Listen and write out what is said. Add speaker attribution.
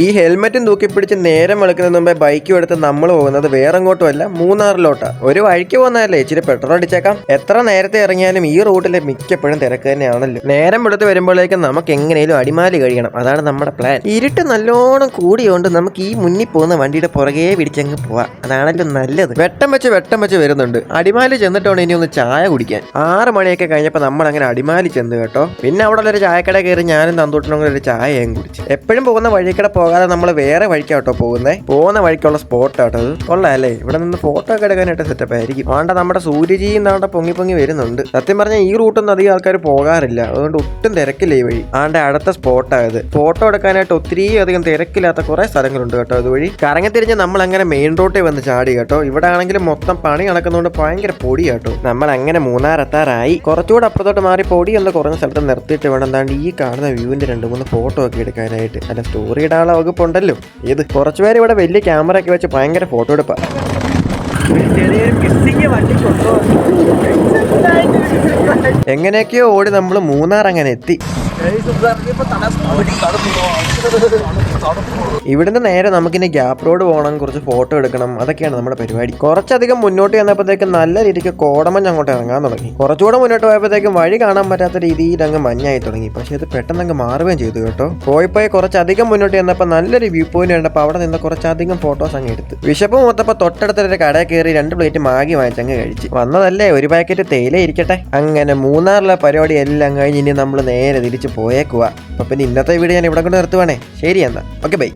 Speaker 1: ഈ ഹെൽമെറ്റും തൂക്കിപ്പിടിച്ച് നേരം വെളുക്കുന്നതിന് മുമ്പേ ബൈക്കും എടുത്ത് നമ്മൾ പോകുന്നത് വേറെങ്ങോട്ടും അല്ല, മൂന്നാറിലോട്ടാ. ഒരു വഴിക്ക് പോകുന്നതല്ലേ, ഇച്ചിരി പെട്രോൾ അടിച്ചേക്കാം. എത്ര നേരത്തെ ഇറങ്ങിയാലും ഈ റൂട്ടിലെ മിക്കപ്പോഴും തിരക്ക് തന്നെയാണല്ലോ. നേരം വെളുത്ത് വരുമ്പോഴേക്കും നമുക്ക് എങ്ങനെയും അടിമാലി കഴിയണം. അതാണ് നമ്മുടെ പ്ലാൻ. ഇരുട്ട് നല്ലോണം കൂടിയോണ്ട് നമുക്ക് ഈ മുന്നിൽ പോകുന്ന വണ്ടിയുടെ പുറകെ പിടിച്ചങ്ങ് പോവാം. അതാണല്ലോ നല്ലത്. വെട്ടം വെച്ച് വരുന്നുണ്ട്. അടിമാലി ചെന്നിട്ടാണ് ഇനി ഒന്ന് ചായ കുടിക്കാൻ. 6 മണിയൊക്കെ കഴിഞ്ഞപ്പോൾ നമ്മൾ അങ്ങനെ അടിമാലി ചെന്ന് കേട്ടോ. പിന്നെ അവിടെ ഒരു ചായക്കട കയറി ഞാനും തന്തൂട്ടനും ഒരു ചായയും കുടിച്ചു. എപ്പോഴും പോകുന്ന വഴിക്കട പോകാതെ നമ്മൾ വേറെ വഴിക്കാട്ടോ പോകുന്നത്. പോകുന്ന വഴിക്കുള്ള സ്പോട്ടാട്ടോ അത്. കൊള്ളാല്ലേ, ഇവിടെ നിന്ന് ഫോട്ടോ ഒക്കെ എടുക്കാനായിട്ട് സെറ്റപ്പ് ആയിരിക്കും. വേണ്ട, നമ്മുടെ സൂര്യജിയും നാണ്ട പൊങ്ങി വരുന്നുണ്ട്. സത്യം പറഞ്ഞാൽ ഈ റൂട്ടൊന്നും അധികം ആൾക്കാർ പോകാറില്ല, അതുകൊണ്ട് ഒട്ടും തിരക്കില്ല ഈ വഴി. ആണ്ട് അടുത്ത സ്പോട്ടായത്. ഫോട്ടോ എടുക്കാനായിട്ട് ഒത്തിരി അധികം തിരക്കില്ലാത്ത കുറെ സ്ഥലങ്ങളുണ്ട് കേട്ടോ ഇതുവഴി. കറങ്ങിത്തിരിഞ്ഞ് നമ്മൾ അങ്ങനെ മെയിൻ റോഡിൽ വന്ന് ചാടി കേട്ടോ. ഇവിടെ ആണെങ്കിലും മൊത്തം പണി നടക്കുന്നതുകൊണ്ട് ഭയങ്കര പൊടി കേട്ടോ. നമ്മൾ അങ്ങനെ മൂന്നാർ എത്താറായി. കുറച്ചുകൂടെ അപ്പുറത്തോട്ട് മാറി പൊടി ഒന്ന് കുറഞ്ഞ സ്ഥലത്ത് നിർത്തിയിട്ട് വേണം എന്താണ്ട് ഈ കാണുന്ന വ്യൂവിന്റെ 2-3 ഫോട്ടോ ഒക്കെ എടുക്കാനായിട്ട്. അല്ല, സ്റ്റോറി ഇടാനുള്ള വകുപ്പുണ്ടല്ലോ. ഇത് കുറച്ചുപേര് ഇവിടെ വലിയ ക്യാമറ ഒക്കെ വെച്ച് ഭയങ്കര ഫോട്ടോ എടുപ്പാ. എങ്ങനെയൊക്കെയോ ഓടി നമ്മൾ മൂന്നാർ അങ്ങനെ എത്തി. ഇവിടുന്ന് നേരെ നമുക്കിനി ഗ്യാപ്പ് റോഡ് പോകണം, കുറച്ച് ഫോട്ടോ എടുക്കണം, അതൊക്കെയാണ് നമ്മുടെ പരിപാടി. കുറച്ചധികം മുന്നോട്ട് ചെന്നപ്പോഴത്തേക്കും നല്ല രീതിക്ക് കോടമഞ്ഞ് അങ്ങോട്ട് ഇറങ്ങാൻ തുടങ്ങി. കുറച്ചുകൂടെ മുന്നോട്ട് പോയപ്പോഴത്തേക്കും വഴി കാണാൻ പറ്റാത്ത രീതിയിൽ അങ്ങ് മഞ്ഞായി തുടങ്ങി. പക്ഷെ അത് പെട്ടെന്ന് അങ്ങ് മാറുകയും ചെയ്തു കേട്ടോ. പോയി കുറച്ചധികം മുന്നോട്ട് ചെന്നപ്പോൾ നല്ലൊരു വ്യൂ പോയിന്റ് കണ്ടപ്പോൾ അവിടെ നിന്ന് കുറച്ചധികം ഫോട്ടോസ് അങ്ങ് എടുത്ത്. വിശപ്പ് മൊത്തപ്പോൾ തൊട്ടടുത്തൊരു കടയിൽ കയറി 2 പ്ലേറ്റ് മാഗി വാങ്ങിച്ചങ്ങ് കഴിച്ച്. വന്നതല്ലേ, ഒരു പാക്കറ്റ് തേയില ഇരിക്കട്ടെ. അങ്ങനെ മൂന്നാറിലെ പരിപാടി എല്ലാം കഴിഞ്ഞ് ഇനി നമ്മൾ നേരെ തിരിച്ച് പോയേക്കുക. അപ്പൊ പിന്നെ ഇന്നത്തെ വീഡിയോ ഞാൻ ഇവിടെ കൊണ്ട് നിർത്തുവാണേ. ശരി എന്നാ, ഓക്കെ ബൈ.